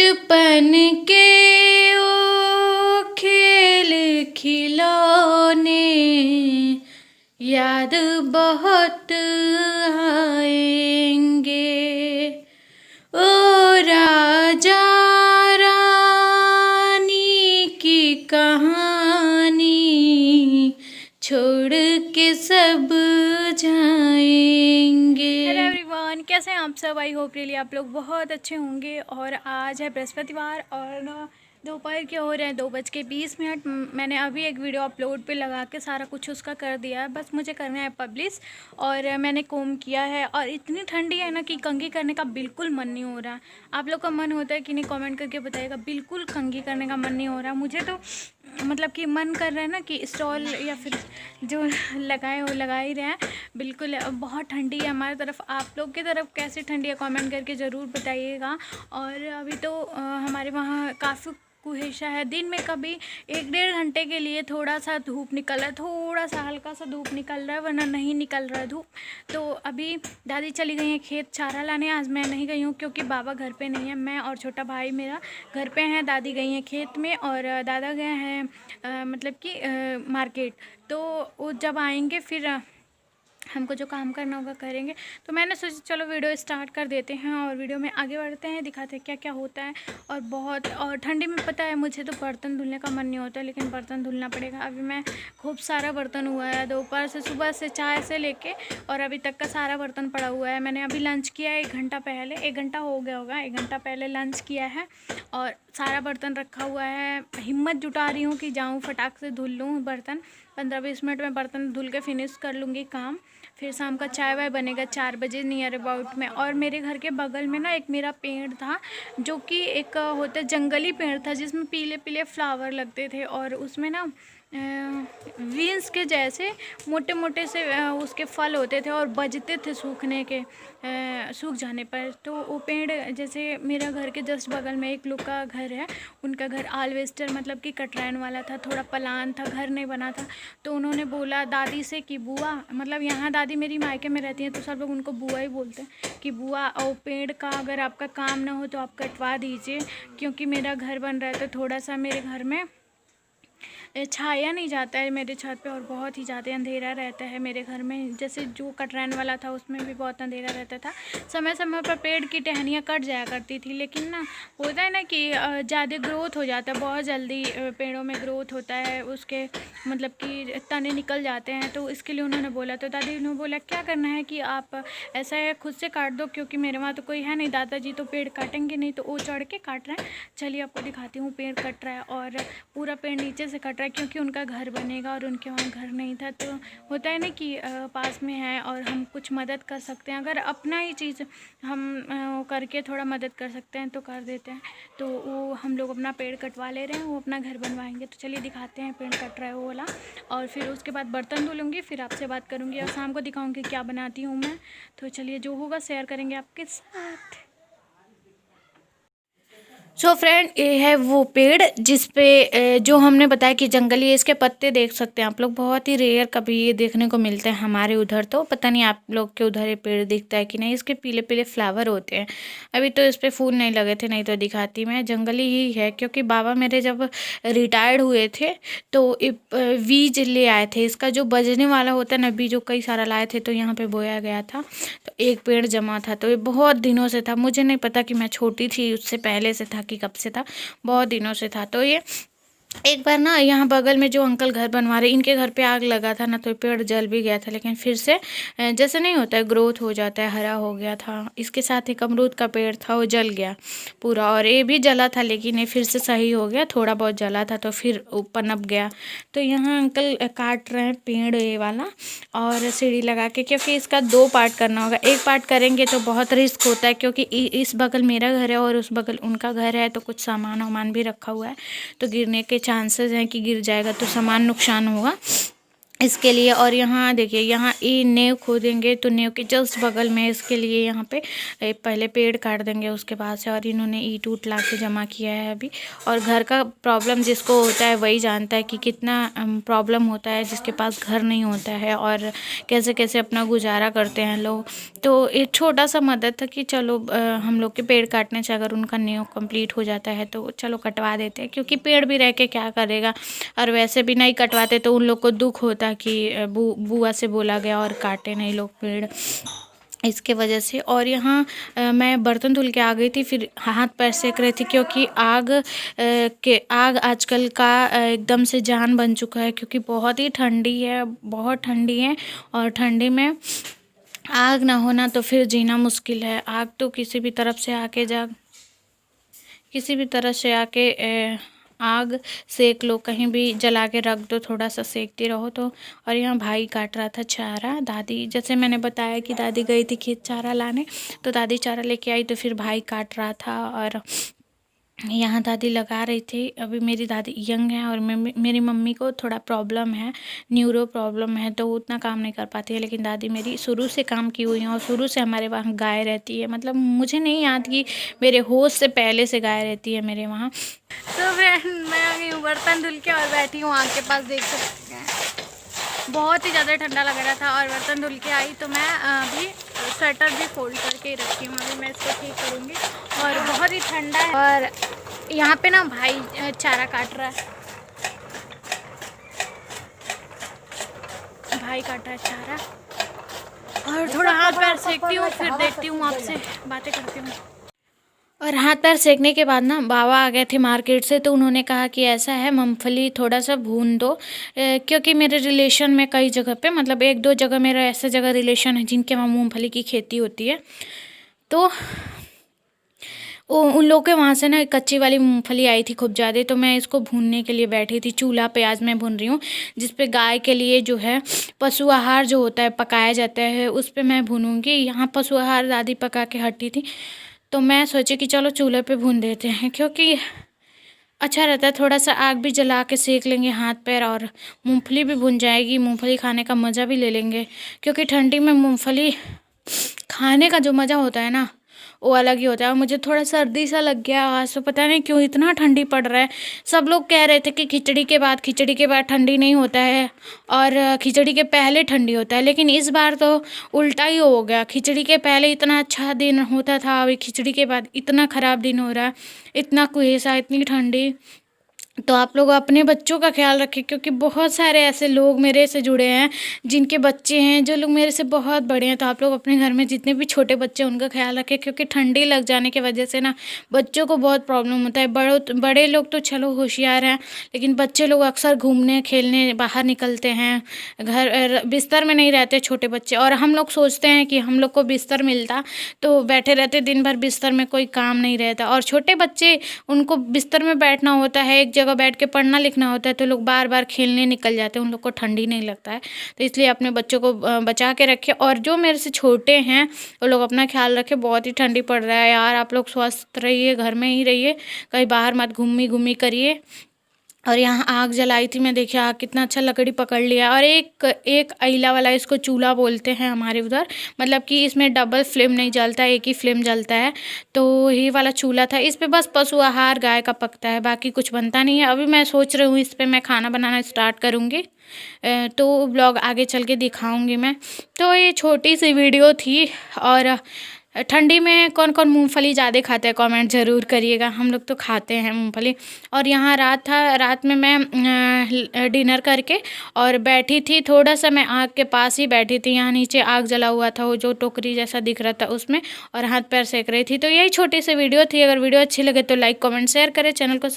बचपन के ओ खेल खिलौने याद बहुत आएंगे। ओ राजा रानी की कहानी छोड़ के सब जाएंगे। हेलो एवरीवन, कैसे हैं आप सब? आई होप रियली आप लोग बहुत अच्छे होंगे। और आज है बृहस्पतिवार और दोपहर के हो रहे हैं 2:20। मैंने अभी एक वीडियो अपलोड पे लगा के सारा कुछ उसका कर दिया है, बस मुझे करना है पब्लिश। और मैंने कोम किया है और इतनी ठंडी है ना कि कंघी करने का बिल्कुल मन नहीं हो रहा। आप लोग का मन होता है कि नहीं? कमेंट करके बताइएगा। बिल्कुल कंघी करने का मन नहीं हो रहा। मुझे तो मतलब कि मन कर रहा है ना कि स्टॉल या फिर जो लगाए वो लगा ही रहे हैं। बिल्कुल बहुत ठंडी है हमारी तरफ। आप लोग की तरफ कैसी ठंडी है कमेंट करके ज़रूर बताइएगा। और अभी तो हमारे वहाँ काफ़ी कुहेसा है। दिन में कभी 1-1.5 घंटे के लिए थोड़ा सा धूप निकल रहा है, थोड़ा सा हल्का सा धूप निकल रहा है, वरना नहीं निकल रहा है धूप। तो अभी दादी चली गई हैं खेत चारा लाने। आज मैं नहीं गई हूँ क्योंकि बाबा घर पे नहीं है। मैं और छोटा भाई मेरा घर पे हैं। दादी गई हैं खेत में और दादा गए हैं मतलब कि मार्केट। तो वो जब आएंगे फिर हमको जो काम करना होगा करेंगे। तो मैंने सोचा चलो वीडियो स्टार्ट कर देते हैं और वीडियो में आगे बढ़ते हैं, दिखाते हैं क्या क्या होता है। और ठंडी में पता है मुझे तो बर्तन धुलने का मन नहीं होता, लेकिन बर्तन धुलना पड़ेगा। अभी मैं खूब सारा बर्तन हुआ है दोपहर से, सुबह से चाय से लेके और अभी तक का सारा बर्तन पड़ा हुआ है। मैंने अभी लंच किया है 1 घंटा पहले, 1 घंटा हो गया होगा, 1 घंटा पहले लंच किया है और सारा बर्तन रखा हुआ है। हिम्मत जुटा रही हूँ कि जाऊँ फटाक से धुल लूँ बर्तन। 15-20 मिनट में बर्तन धुल के फिनिश कर लूँगी काम। फिर शाम का चाय वाय बनेगा 4 बजे नियर अबाउट में। और मेरे घर के बगल में ना एक मेरा पेड़ था, जो कि एक होता जंगली पेड़ था जिसमें पीले पीले फ्लावर लगते थे और उसमें ना विंस के जैसे मोटे मोटे से उसके फल होते थे और बजते थे सूखने के सूख जाने पर। तो वो पेड़ जैसे मेरा घर के जस्ट बगल में एक लोग का घर है, उनका घर आलवेस्टर मतलब कि कटरैन वाला था, थोड़ा पलान था, घर नहीं बना था। तो उन्होंने बोला दादी से कि बुआ, मतलब यहाँ दादी मेरी मायके में रहती हैं तो सब लोग उनको बुआ ही बोलते हैं, कि बुआ और पेड़ का अगर आपका काम ना हो तो आप कटवा दीजिए, क्योंकि मेरा घर बन रहा है तो थोड़ा सा मेरे घर में छाया नहीं जाता है मेरे छत पे और बहुत ही ज़्यादा अंधेरा रहता है मेरे घर में। जैसे जो कटरैन वाला था उसमें भी बहुत अंधेरा रहता था। समय समय पर पेड़ की टहनियाँ कट जाया करती थी, लेकिन ना होता है ना कि ज़्यादा ग्रोथ हो जाता है, बहुत जल्दी पेड़ों में ग्रोथ होता है, उसके मतलब कि तने निकल जाते हैं। तो इसके लिए उन्होंने बोला, तो दादी ने बोला क्या करना है कि आप ऐसा है खुद से काट दो, क्योंकि मेरे वहाँ तो कोई है नहीं, दादाजी तो पेड़ काटेंगे नहीं। तो वो चढ़ के काट रहे हैं। चलिए आपको दिखाती हूँ। पेड़ कट रहा है और पूरा पेड़ नीचे से कट रहा है क्योंकि उनका घर बनेगा और उनके वहाँ घर नहीं था। तो होता है ना कि पास में है और हम कुछ मदद कर सकते हैं, अगर अपना ही चीज़ हम करके थोड़ा मदद कर सकते हैं तो कर देते हैं। तो वो हम लोग अपना पेड़ कटवा ले रहे हैं, वो अपना घर बनवाएंगे। तो चलिए दिखाते हैं पेड़ कट रहा है वो वाला, और फिर उसके बाद बर्तन धुलूँगी, फिर आपसे बात करूँगी और शाम को दिखाऊँगी क्या बनाती हूँ मैं। तो चलिए जो होगा शेयर करेंगे आपके साथ। सो फ्रेंड, ये है वो पेड़ जिस पे जो हमने बताया कि जंगली है। इसके पत्ते देख सकते हैं आप लोग, बहुत ही रेयर कभी ये देखने को मिलते हैं हमारे उधर। तो पता नहीं आप लोग के उधर ये पेड़ दिखता है कि नहीं। इसके पीले पीले फ्लावर होते हैं। अभी तो इस पर फूल नहीं लगे थे, नहीं तो दिखाती मैं। जंगली ही है क्योंकि बाबा मेरे जब रिटायर्ड हुए थे तो बीज ले आए थे। इसका जो बजने वाला होता है ना, बीज जो कई सारा लाए थे तो यहाँ पे बोया गया था। तो एक पेड़ जमा था, तो ये बहुत दिनों से था। मुझे नहीं पता कि मैं छोटी थी उससे पहले से था कि कब से था, बहुत दिनों से था। तो ये एक बार ना यहाँ बगल में जो अंकल घर बनवा रहे, इनके घर पे आग लगा था ना, तो पेड़ जल भी गया था। लेकिन फिर से जैसे नहीं होता है, ग्रोथ हो जाता है, हरा हो गया था। इसके साथ एक अमरूद का पेड़ था, वो जल गया पूरा, और ये भी जला था लेकिन ये फिर से सही हो गया। थोड़ा बहुत जला था तो फिर पनप गया। तो यहाँ अंकल काट रहे हैं पेड़ ये वाला और सीढ़ी लगा के, क्योंकि इसका 2 पार्ट करना होगा। एक पार्ट करेंगे तो बहुत रिस्क होता है, क्योंकि इस बगल मेरा घर है और उस बगल उनका घर है। तो कुछ सामान वामान भी रखा हुआ है, तो गिरने के चांसेस हैं कि गिर जाएगा तो सामान नुकसान होगा। इसके लिए। और यहाँ देखिए, यहाँ ये नींव खोदेंगे तो नींव के जस्ट बगल में इसके लिए यहाँ पे पहले पेड़ काट देंगे उसके बाद से। और इन्होंने ईंट ऊट ला के जमा किया है अभी। और घर का प्रॉब्लम जिसको होता है वही जानता है कि कितना प्रॉब्लम होता है जिसके पास घर नहीं होता है, और कैसे कैसे अपना गुजारा करते हैं लोग। तो एक छोटा सा मदद था कि चलो हम लोग के पेड़ काटने से अगर उनका नींव कंप्लीट हो जाता है तो चलो कटवा देते हैं, क्योंकि पेड़ भी रह के क्या करेगा। और वैसे भी नहीं कटवाते तो उन लोग को दुख होता कि बुआ से बोला गया और काटे नहीं लोग पेड़, इसके वजह से। और यहाँ मैं बर्तन धुल के आ गई थी, फिर हाथ पैर सेक रही थी, क्योंकि आग आजकल का एकदम से जान बन चुका है, क्योंकि बहुत ही ठंडी है, बहुत ठंडी है। और ठंडी में आग ना होना तो फिर जीना मुश्किल है। आग तो किसी भी तरफ से आग सेक लो, कहीं भी जला के रख दो, थोड़ा सा सेकती रहो तो। और यहाँ भाई काट रहा था चारा। दादी, जैसे मैंने बताया कि दादी गई थी खेत चारा लाने, तो दादी चारा लेके आई तो फिर भाई काट रहा था। और यहाँ दादी लगा रही थी। अभी मेरी दादी यंग है और मेरी मम्मी को थोड़ा प्रॉब्लम है, न्यूरो प्रॉब्लम है, तो वो उतना काम नहीं कर पाती है। लेकिन दादी मेरी शुरू से काम की हुई है और शुरू से हमारे वहाँ गाय रहती है। मतलब मुझे नहीं याद कि मेरे होश से पहले से गाय रहती है मेरे वहाँ। तो फ्रेंड, मैं आ गई हूँ बर्तन धुल के और बैठी हूँ आग के पास, देख सकते हैं बहुत ही ज़्यादा ठंडा लग रहा था। और बर्तन धुल के आई तो मैं अभी स्वेटर भी फोल्ड करके रखी हूँ, अभी मैं इसको ठीक करूँगी। और बहुत ही ठंडा है। और यहाँ पे ना भाई चारा काट रहा है, भाई काट रहा है चारा। और थोड़ा हाथ पैर सेकती हूँ, फिर देखती हूँ, आपसे बातें करती हूँ। और हाथ पैर सेकने के बाद ना बाबा आ गए थे मार्केट से, तो उन्होंने कहा कि ऐसा है मूंगफली थोड़ा सा भून दो, क्योंकि मेरे रिलेशन में कई जगह पे, मतलब एक दो जगह मेरा ऐसा जगह रिलेशन है जिनके वहाँ मूंगफली की खेती होती है। तो उन लोगों के वहाँ से ना कच्ची वाली मूंगफली आई थी खूब ज़्यादा, तो मैं इसको भूनने के लिए बैठी थी। चूल्हा पे आज मैं भून रही हूँ, जिस पे गाय के लिए जो है पशु आहार जो होता है पकाया जाता है, उस पे मैं भूनूंगी। यहाँ पशु आहार दादी पका के हटी थी, तो मैं सोची कि चलो चूल्हे पे भून देते हैं, क्योंकि अच्छा रहता है। थोड़ा सा आग भी जला के सेक लेंगे हाथ पैर, और मूंगफली भी भुन जाएगी, मूंगफली खाने का मज़ा भी ले लेंगे। क्योंकि ठंडी में मूंगफली खाने का जो मज़ा होता है ना, वो अलग ही होता है। और मुझे थोड़ा सर्दी सा लग गया आज, तो पता नहीं क्यों इतना ठंडी पड़ रहा है। सब लोग कह रहे थे कि खिचड़ी के बाद ठंडी नहीं होता है, और खिचड़ी के पहले ठंडी होता है। लेकिन इस बार तो उल्टा ही हो गया, खिचड़ी के पहले इतना अच्छा दिन होता था, अभी खिचड़ी के बाद इतना ख़राब दिन हो रहा है, इतना कुहेसा, इतनी ठंडी। तो आप लोग अपने बच्चों का ख्याल रखें, क्योंकि बहुत सारे ऐसे लोग मेरे से जुड़े हैं जिनके बच्चे हैं, जो लोग मेरे से बहुत बड़े हैं। तो आप लोग अपने घर में जितने भी छोटे बच्चे हैं उनका ख्याल रखें, क्योंकि ठंडी लग जाने की वजह से ना बच्चों को बहुत प्रॉब्लम होता है। बड़े लोग तो चलो होशियार हैं, लेकिन बच्चे लोग अक्सर घूमने खेलने बाहर निकलते हैं, घर बिस्तर में नहीं रहते छोटे बच्चे। और हम लोग सोचते हैं कि हम लोग को बिस्तर मिलता तो बैठे रहते दिन भर बिस्तर में, कोई काम नहीं रहता। और छोटे बच्चे, उनको बिस्तर में बैठना होता है, एक जगह बैठ के पढ़ना लिखना होता है, तो लोग बार बार खेलने निकल जाते हैं, उन लोग को ठंडी नहीं लगता है। तो इसलिए अपने बच्चों को बचा के रखें। और जो मेरे से छोटे हैं वो लोग अपना ख्याल रखें, बहुत ही ठंडी पड़ रहा है यार। आप लोग स्वस्थ रहिए, घर में ही रहिए, कहीं बाहर मत घूमी करिए। और यहाँ आग जलाई थी मैं, देखिए आग कितना अच्छा लकड़ी पकड़ लिया। और एक अइला वाला, इसको चूल्हा बोलते हैं हमारे उधर, मतलब कि इसमें डबल फ्लेम नहीं जलता है, एक ही फ्लेम जलता है। तो ये वाला चूल्हा था, इस पे बस पशु आहार गाय का पकता है, बाकी कुछ बनता नहीं है। अभी मैं सोच रही हूँ इस पर मैं खाना बनाना स्टार्ट करूँगी, तो ब्लॉग आगे चल के दिखाऊँगी मैं। तो ये छोटी सी वीडियो थी। और ठंडी में कौन कौन मूंगफली ज़्यादा खाता है कमेंट ज़रूर करिएगा, हम लोग तो खाते हैं मूंगफली। और यहाँ रात में मैं डिनर करके और बैठी थी, थोड़ा सा मैं आग के पास ही बैठी थी। यहाँ नीचे आग जला हुआ था, वो जो टोकरी जैसा दिख रहा था उसमें, और हाथ पैर सेक रही थी। तो यही छोटी सी वीडियो थी। अगर वीडियो अच्छी लगे तो लाइक कमेंट शेयर करें, चैनल को